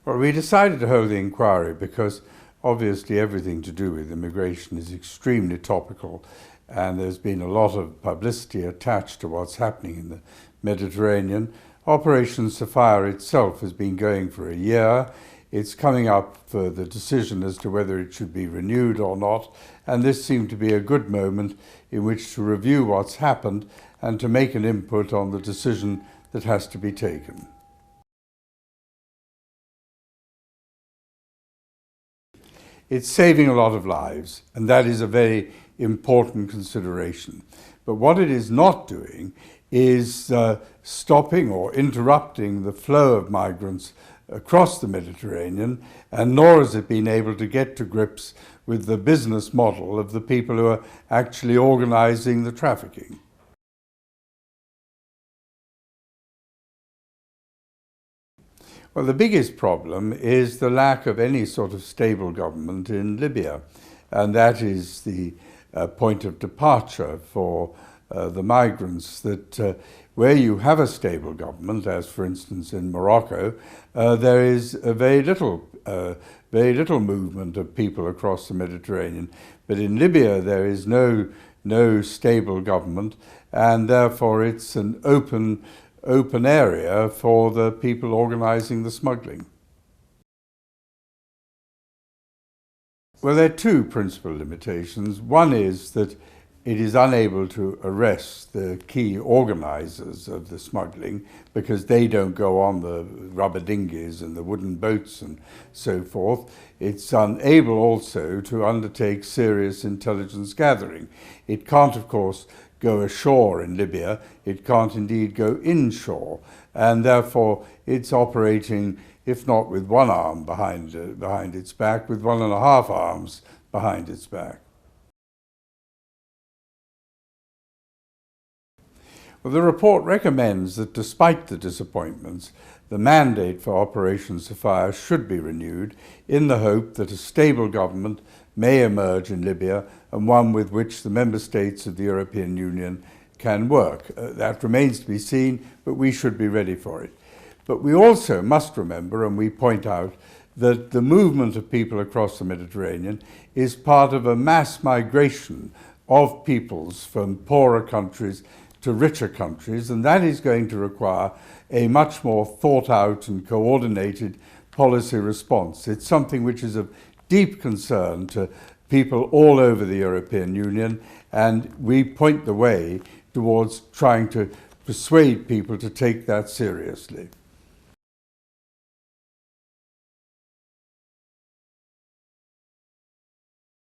Well, we decided to hold the inquiry because obviously everything to do with immigration is extremely topical, and there's been a lot of publicity attached to what's happening in the Mediterranean. Operation Sophia itself has been going for a year. It's coming up for the decision as to whether it should be renewed or not, and this seemed to be a good moment in which to review what's happened and to make an input on the decision that has to be taken. It's saving a lot of lives, and that is a very important consideration. But what it is not doing is stopping or interrupting the flow of migrants across the Mediterranean, and nor has it been able to get to grips with the business model of the people who are actually organizing the trafficking. Well, the biggest problem is the lack of any sort of stable government in Libya, and that is the point of departure for the migrants, that where you have a stable government, as for instance in Morocco, there is very little movement of people across the Mediterranean. But in Libya there is no stable government, and therefore it's an open area for the people organizing the smuggling. Well, there are two principal limitations. One is that it is unable to arrest the key organizers of the smuggling because they don't go on the rubber dinghies and the wooden boats and so forth. It's unable also to undertake serious intelligence gathering. It can't, of course, go ashore in Libya. It can't indeed go inshore, and therefore it's operating, if not with one arm behind its back, with 1.5 arms behind its back. Well, the report recommends that despite the disappointments, the mandate for Operation Sophia should be renewed in the hope that a stable government may emerge in Libya, and one with which the member states of the European Union can work. That remains to be seen, but we should be ready for it. But we also must remember, and we point out, that the movement of people across the Mediterranean is part of a mass migration of peoples from poorer countries to richer countries, and that is going to require a much more thought out and coordinated policy response. It's something which is of deep concern to people all over the European Union, and we point the way towards trying to persuade people to take that seriously.